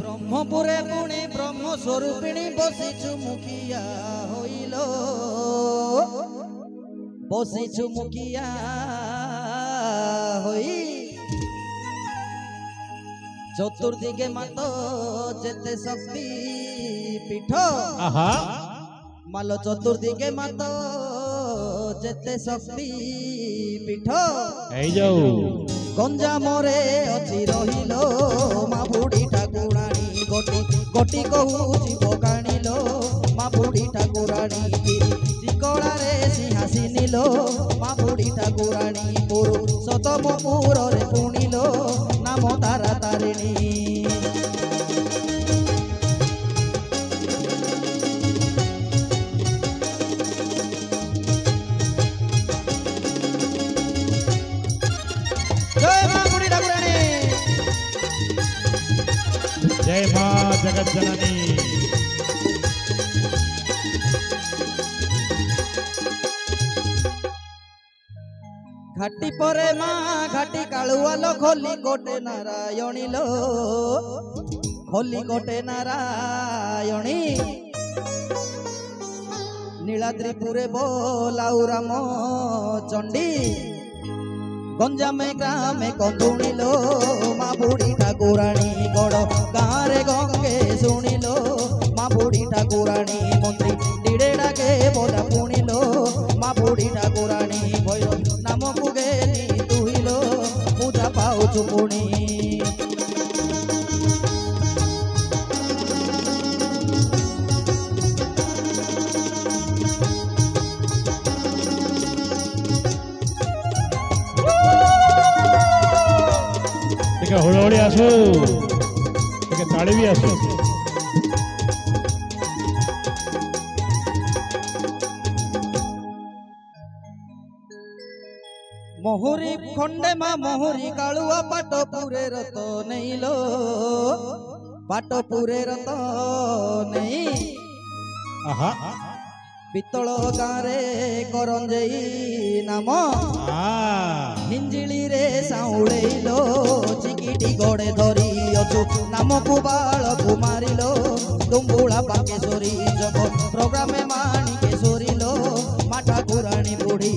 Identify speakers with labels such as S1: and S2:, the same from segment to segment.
S1: ବ୍ରହ୍ମପୁରେ ପୁଣି ବ୍ରହ୍ମ ସ୍ୱରୂପିଣୀ ବସିଛୁ ମୁଖିଆ ହୋଇଲ ବସିଛୁ ମୁଖିଆ ହୋଇ ଚତୁର୍ଦିକେ ମାତ ଯେତେ ଶକ୍ତି ପୀଠ ମାଲ ଚତୁର୍ଦିକେ ମାତ ଯେତେ ଶକ୍ତି ପୀଠ
S2: ହେଇ ଯାଉ
S1: ଗଞ୍ଜାମରେ ଅଛି ରହିଲ ମା ବୁଢ଼ୀ ଠାକୁରାଣୀ ଗୋଟି ଗୋଟି କହୁଛି ପକାଣିଲ ମା ବୁଢ଼ୀ ଠାକୁରାଣୀ ଟିକଳାରେ ସିଂହାସିନିଲ ମା ବୁଢ଼ୀ ଠାକୁରାଣୀ ପୁରୁଷୋତ୍ତମପୁରରେ ପୁଣିଲ ନାମ ତାରା ତାରିଣୀ
S2: जय मां जगत जननी
S1: घाटी परे माँ घाटी कालुआलो खोली कोटे नारायणी लो खोली कोटे नारायणी नीलाद्रिपुरे बोलाउ राम चंडी गंजामे ग्रामे कंदुणीलो माँ बुढ़ी ठाकुराणी गड़ गाँव गंगे शुणिलो माँ बुढ़ी ठाकुराणी मंत्री डिड़ेड़ा के बोला पुणिलो माँ बुढ़ी ठाकुराणी भैरव नाम को गेली तुहिलो पूजा पाउछु पुणी
S2: हुड़हुड़ी आसो ताली भी आसो
S1: मोहरी खंडे मा मोहरी कालुआ पाट पूरे रत नहीं लो पाट पूरे रत नहीं पितल गाँरे करंजई नाम हिंजिली रे साउलेलो चिकिटी गोड़े धरी अचु नाम को बाल कुमारिलो दुम्बुला पाकेश्वरी जब प्रोग्राम माणिकेश्वरी लो मा ठाकुराणी बुढ़ी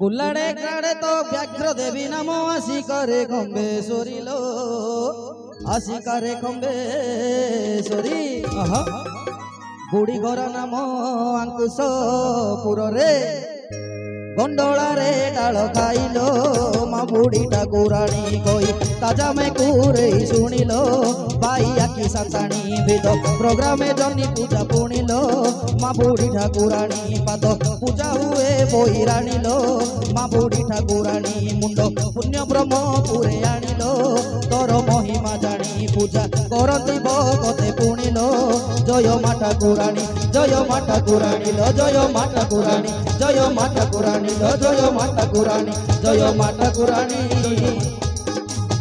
S1: कुलाड़े काड़े तो व्याघ्र देवी नाम आसी करे खंबेश्वरी लो आसी करे खंबेश्वरी बुढ़ी घर नाम अंकुशपुर रे गंडोला रे डाल खाइलो माँ बुढ़ी ठाकुराणी कोई ताजा में कुरे शुणिलो बाई आखि संताणी विद प्रोग्राम जनी पूजा पुणिलो माँ बुढ़ी ठाकुराणी पाद पूजा हुए बोई राणिलो माँ बुढ़ी ठाकुराणी मुंड पुण्य ब्रह्मपुरे आनिलो तोर महिमा जानी पूजा करती भगते पुणिलो जय माँ ठाकुराणी जय माँ ठाकुराणी लो जय माँ ठाकुराणी जय माँ ठाकुराणी लो जय माँ ठाकुराणी जय माँ ठाकुराणी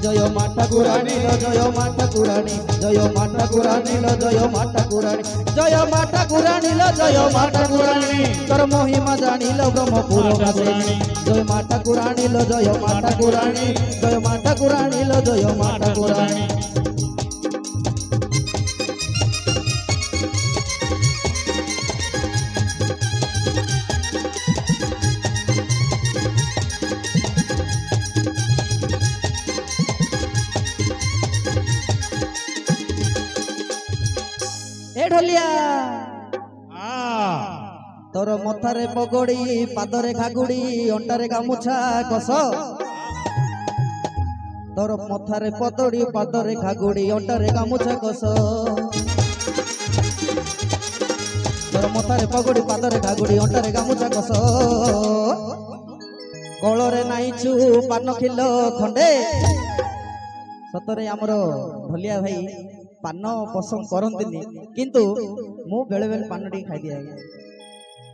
S1: जय माँ ठाकुराणी लो जय माँ ठाकुराणी जय माँ ठाकुराणी लो जय माँ ठाकुराणी जय माँ ठाकुराणी लो जय माँ ठाकुराणी तोर महिमा जानिलो ब्रह्मपुर वासिनी जय माँ ठाकुराणी लो जय माँ ठाकुराणी जय माँ ठाकुराणी लो जय माँ ठाकुराणी ढोलिया तोर मथारे पगड़ी पादरे घागुड़ी अंटारे गामुछा कस तोर मथारे पगड़ी पादरे घागुड़ी अंटारे गामुछा कस तोर मथारे पगड़ी पादरे घागुड़ी अंटारे गामुछा कस गलरे नाइचु पान खिलो खंडे सतरे आमर ढोलिया भाई पान पसंद करती किंतु मु बेले बेले पान टी खाई दिए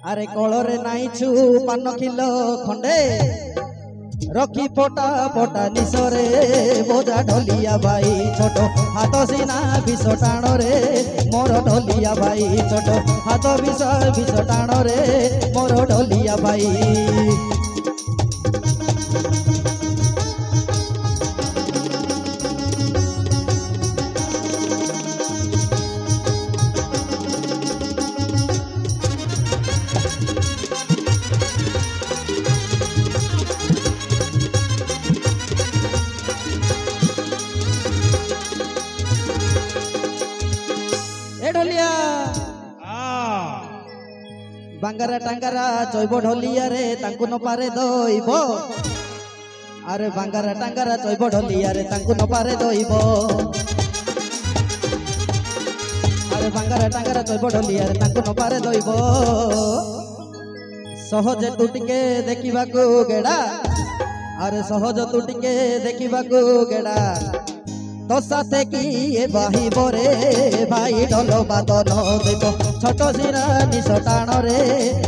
S1: আরে কলরে নাইছু পান কিলো খন্ডে রকি পটা পটা নিশরে বোঝা ঢলিয়া ভাই ছোট হাত সিনা বিষ টাণরে মোর ঢলিয়া ভাই ছোট হাত বিষ টাণরে মোর ঢলিয়া ভাই ঢলিয়া বাঙ্গারা টাঙ্গারা চৈব ঢলিয়া রে তাঙ্কু নপারে দইব আরে বাঙ্গারা টাঙ্গারা চৈব ঢলিয়া রে তাঙ্কু নপারে দইব আরে বাঙ্গারা টাঙ্গারা চৈব ঢলিয়া রে তাঙ্কু নপারে দইব সহজে তু টিকে দেখিবাকু গেড়া আরে সহজ তু টিকে দেখিবাকু গেড়া তো সাথে কিয়ে বাহিব রে ভাই ঢোল বাদন দেব ছোট সিনা নিজ টাণরে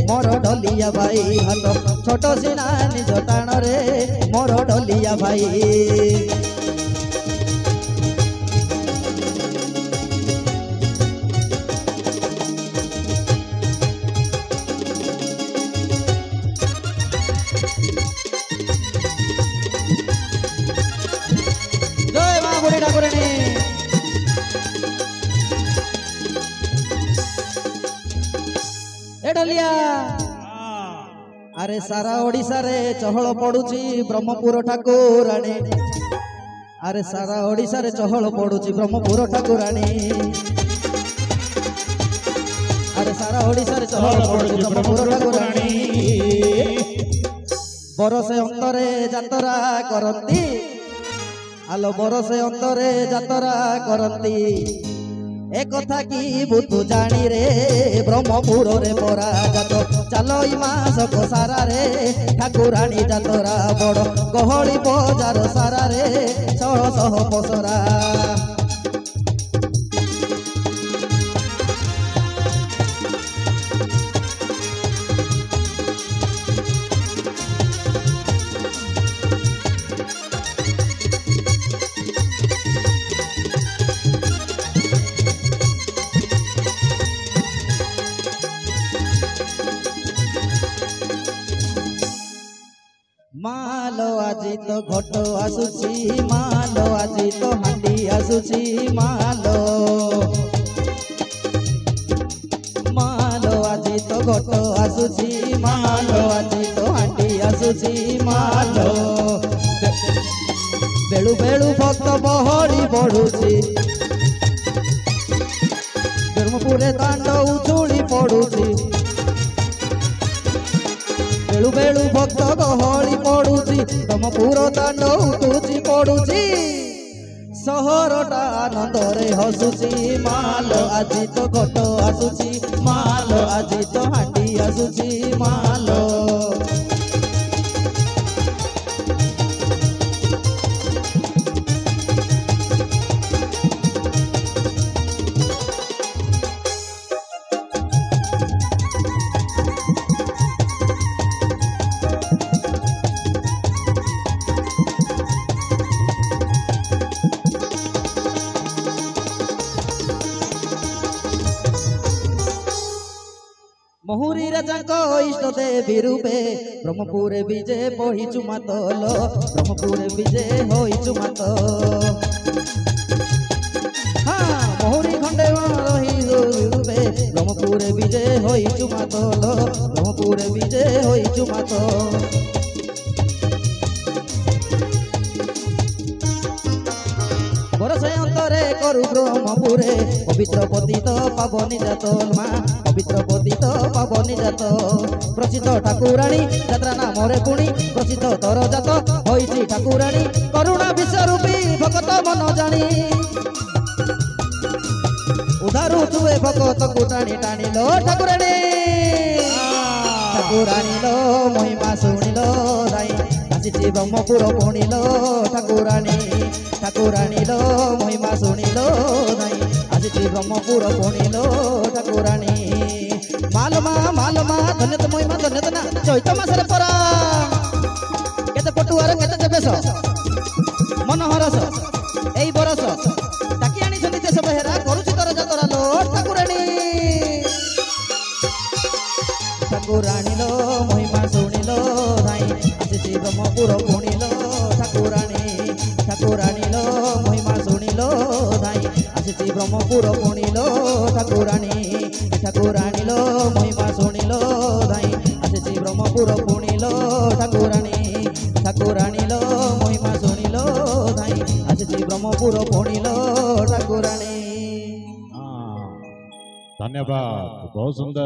S1: মোর ঢলিয়া ভাই হাত ছোট সিনা নিজ টাণরে মোর ঢলিয়া ভাই জয় মা বুড়ি ঠাকুরানী ঢলিয়া আরে সারা ওড়িশা রে চহল পড়ুছি ব্রহ্মপুর ঠাকুরানী আরে সারা ওড়িশা রে চহল পড়ুছি ব্রহ্মপুর ঠাকুরানী আরে সারা ওড়িশা রে চহল পড়ুছি ব্রহ্মপুর ঠাকুরানী বরসে অন্তরে যাত্রা করନ୍ତି আলো বরসে অন্তরে যাত্রা করନ୍ତି এ কথা কি বুতু জানি রে ব্রহ্মপুর রে পরা যাত চালই মাসক সারা রে ঠাকুরানী যাতরা বড় গহଳି বজার সারা রে শহ শহ পসরা মালো আজি তো ঘট আসুছি মালো আজি তো হাঁডি আসুছি মালো মালো আজি তো ঘট আসুছি মালো আজি তো হাঁডি আসুছি মালো বেড়ু বেড়ু ভক্ত বহড়ি বড়ুছি ব্রহ্মপুরে দাଣ୍ଡ উছুଳି পড়ুছি বেড়ু বেড়ু ভক্ত গহଳି পড়ুছি ব্রহ্মপুর দাଣ୍ଡ উঠୁଛି পড়ୁଛି সহরটা আনন্দরে হসুছি মালো আজি তো ঘট আসুছি মালো আজি তো হাঁটি আসুছি মালো মহুরী রাজাঙ্ক ইষ্ট দেবী রূপে ব্রহ্মপুরে বিজে বহিছু মাতল ব্রহ্মপুরে বিজে হইছু মাত মহুরী খণ্ডে রহি রূপে ব্রহ্মপুরে বিজে হইছু মাতল ব্রহ্মপুরে বিজে হইছু মাত বরসে অন্তরে করু ব্রহ্মপুরে পবিত্র পতিত পাবনী জাত মা পবিত্র পতিত পাবনী জাত প্রসিদ্ধ ঠাকুরানী যাত্রা নামরে পুଣି প্রসিদ্ধ তর জাত হইছি ঠাকুরানী করুণা বিশ্বরূপী ভকত মন জানি উধারু চুয়ে ভকতକୁ টাଣି টাଣିଲ ঠাকুরানী ঠাকুরানী লো মহিমা শুଣିଲ দাই আসিছি ব্রহ্মপুর পুଣିଲ ঠাকুরানী ঠাকুরানী লো মহিমা শুଣିল দাই আসিছি ব্রহ্মপুর পুଣିল ঠাকুরানী মালমা ধন্য চৈত মাসের পরা কেতে পটুয়ার কেতে দেবেশ মনোহরস এই বরস ডাকি আনিছন্তি দেশ বেহেরা করুছি তোর যাতরা লো ঠাকুরাণী ঠাকুরাণী লো মহিমা শুনিলো ধাই আসিছি ব্রহ্মপুর পুଣିলো ঠাকুরাণী ঠাকুরাণী লো মহিমা শুনিলো ধাই আসিছি ব্রহ্মপুর পুଣିলো ঠাকুরাণী ঠাকুরাণী লো মহিমা শুনিলো ধাই আসিছি ব্রহ্মপুর পুଣିলো ঠাকুরাণী ঠাকুরাণী লো মহিমা শুনিলো ধাই আসিছি ব্রহ্মপুর পুଣିলো ঠাকুরাণী।
S2: धन्यवाद, बहुत सुंदर।